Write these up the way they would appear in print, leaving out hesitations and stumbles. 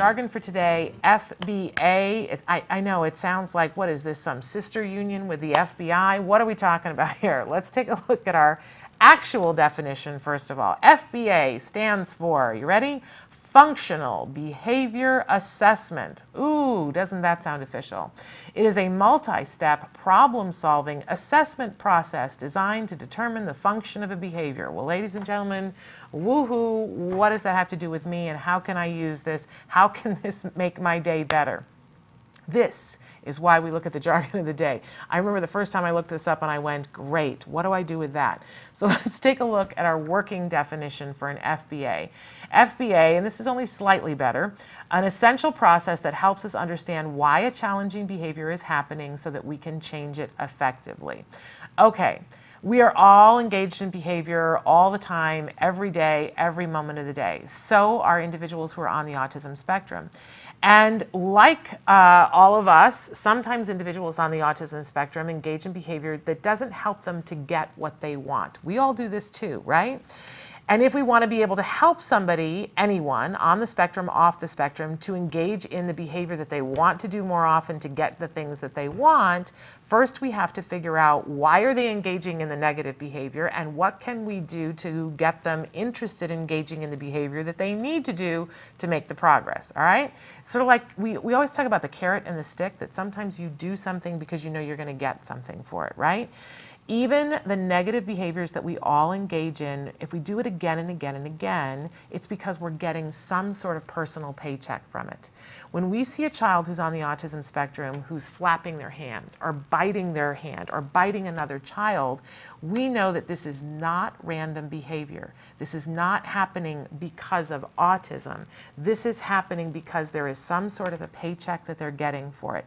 jargon for today, FBA. I know it sounds like, what is this, some sister union with the FBI? What are we talking about here? Let's take a look at our actual definition first of all. FBA stands for, you ready? Functional Behavior Assessment. Ooh, doesn't that sound official? It is a multi-step problem-solving assessment process designed to determine the function of a behavior. Well, ladies and gentlemen, woohoo, what does that have to do with me and how can I use this? How can this make my day better? This is why we look at the jargon of the day. I remember the first time I looked this up and I went, great, what do I do with that? So let's take a look at our working definition for an FBA. FBA, and this is only slightly better, an essential process that helps us understand why a challenging behavior is happening so that we can change it effectively. Okay. We are all engaged in behavior all the time, every day, every moment of the day. So are individuals who are on the autism spectrum. And like all of us, sometimes individuals on the autism spectrum engage in behavior that doesn't help them to get what they want. We all do this too, right? And if we want to be able to help somebody, anyone on the spectrum, off the spectrum, to engage in the behavior that they want to do more often to get the things that they want, first we have to figure out why are they engaging in the negative behavior and what can we do to get them interested in engaging in the behavior that they need to do to make the progress, all right? Sort of like we always talk about the carrot and the stick, that sometimes you do something because you know you're going to get something for it, right? Even the negative behaviors that we all engage in, if we do it again and again and again, it's because we're getting some sort of personal paycheck from it. When we see a child who's on the autism spectrum who's flapping their hands or biting their hand or biting another child, we know that this is not random behavior. This is not happening because of autism. This is happening because there is some sort of a paycheck that they're getting for it.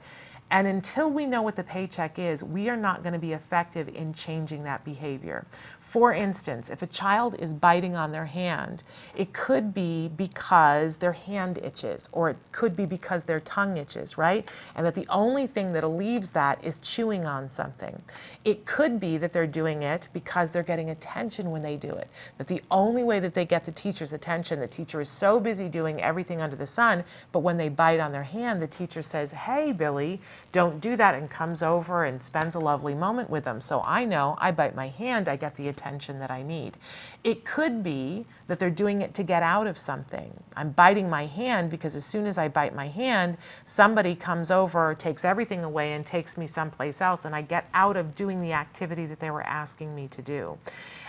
And until we know what the paycheck is, we are not going to be effective in changing that behavior. For instance, if a child is biting on their hand, it could be because their hand itches, or it could be because their tongue itches, right? And that the only thing that relieves that is chewing on something. It could be that they're doing it because they're getting attention when they do it. That the only way that they get the teacher's attention, the teacher is so busy doing everything under the sun, but when they bite on their hand, the teacher says, hey, Billy, don't do that, and comes over and spends a lovely moment with them. So I know I bite my hand, I get the attention that I need. It could be that they're doing it to get out of something. I'm biting my hand because as soon as I bite my hand, somebody comes over, takes everything away and takes me someplace else, and I get out of doing the activity that they were asking me to do.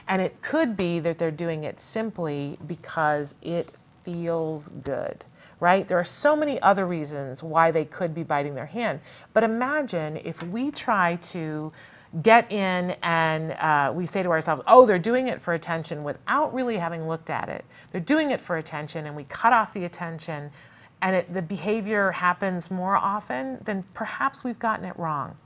And it could be that they're doing it simply because it feels good. Right? There are so many other reasons why they could be biting their hand. But imagine if we try to get in and we say to ourselves, oh, they're doing it for attention without really having looked at it. They're doing it for attention, and we cut off the attention and the behavior happens more often, then perhaps we've gotten it wrong.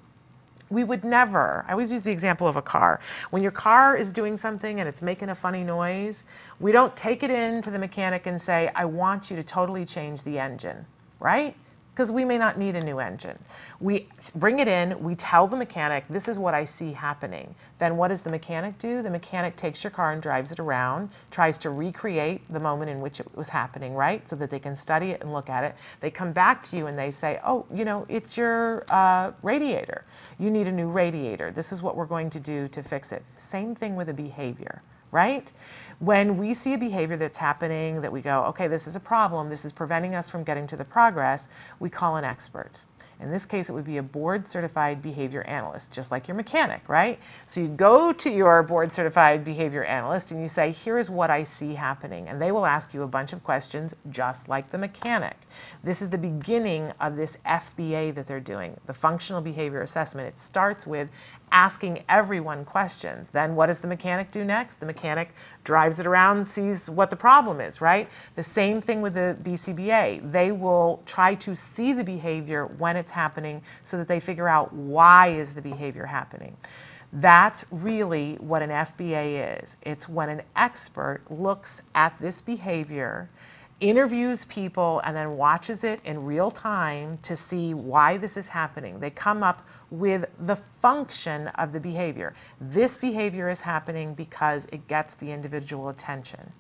We would never, I always use the example of a car. When your car is doing something and it's making a funny noise, we don't take it in to the mechanic and say, I want you to totally change the engine, right? Because we may not need a new engine. We bring it in, we tell the mechanic, this is what I see happening. Then what does the mechanic do? The mechanic takes your car and drives it around, tries to recreate the moment in which it was happening, right? So that they can study it and look at it. They come back to you and they say, oh, you know, it's your radiator. You need a new radiator. This is what we're going to do to fix it. Same thing with a behavior, right? When we see a behavior that's happening that we go, okay, this is a problem, this is preventing us from getting to the progress, we call an expert. In this case, it would be a board-certified behavior analyst, just like your mechanic, right? So you go to your board-certified behavior analyst and you say, here's what I see happening. And they will ask you a bunch of questions just like the mechanic. This is the beginning of this FBA that they're doing, the functional behavior assessment. It starts with asking everyone questions. Then what does the mechanic do next? The mechanic drives it around, sees what the problem is, right? The same thing with the BCBA. They will try to see the behavior when it's happening so that they figure out why is the behavior happening. That's really what an FBA is. It's when an expert looks at this behavior, interviews people, and then watches it in real time to see why this is happening. They come up with the function of the behavior. This behavior is happening because it gets the individual attention.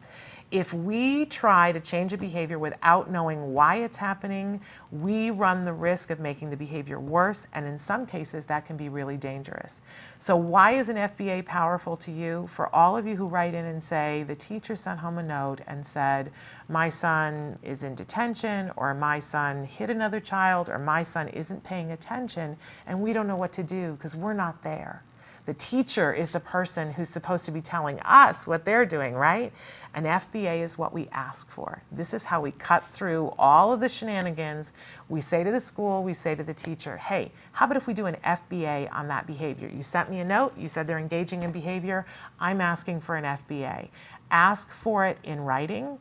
If we try to change a behavior without knowing why it's happening, we run the risk of making the behavior worse, and in some cases that can be really dangerous. So why is an FBA powerful to you? For all of you who write in and say, the teacher sent home a note and said, my son is in detention, or my son hit another child, or my son isn't paying attention, and we don't know what to do because we're not there. The teacher is the person who's supposed to be telling us what they're doing, right? An FBA is what we ask for. This is how we cut through all of the shenanigans. We say to the school, we say to the teacher, hey, how about if we do an FBA on that behavior? You sent me a note, you said they're engaging in behavior, I'm asking for an FBA. Ask for it in writing.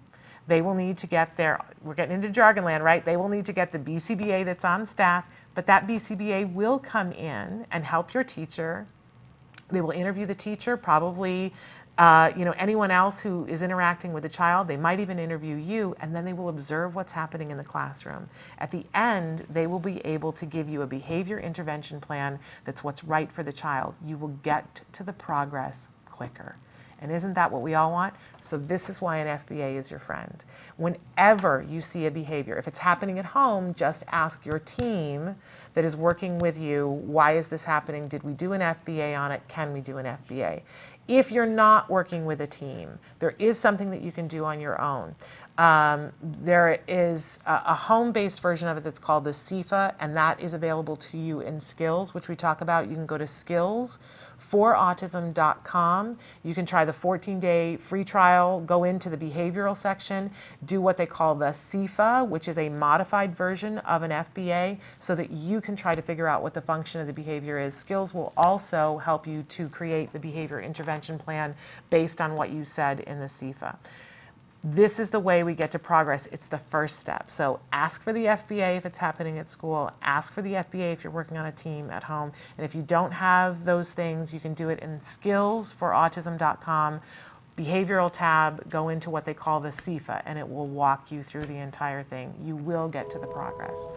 They will need to get their, we're getting into jargon land, right? They will need to get the BCBA that's on staff, but that BCBA will come in and help your teacher. They will interview the teacher, probably anyone else who is interacting with the child. They might even interview you, and then they will observe what's happening in the classroom. At the end, they will be able to give you a behavior intervention plan that's what's right for the child. You will get to the progress quicker. And isn't that what we all want? So this is why an FBA is your friend. Whenever you see a behavior, if it's happening at home, just ask your team that is working with you, why is this happening? Did we do an FBA on it? Can we do an FBA? If you're not working with a team, there is something that you can do on your own. There is a home-based version of it that's called the CIFA, and that is available to you in Skills, which we talk about. You can go to skills4autism.com. You can try the 14-day free trial, go into the behavioral section, do what they call the CIFA, which is a modified version of an FBA, so that you can try to figure out what the function of the behavior is. Skills will also help you to create the behavior intervention plan based on what you said in the CIFA. This is the way we get to progress. It's the first step. So ask for the FBA if it's happening at school. Ask for the FBA if you're working on a team at home. And if you don't have those things, you can do it in skills4autism.com. Behavioral tab, go into what they call the CIFA, and it will walk you through the entire thing. You will get to the progress.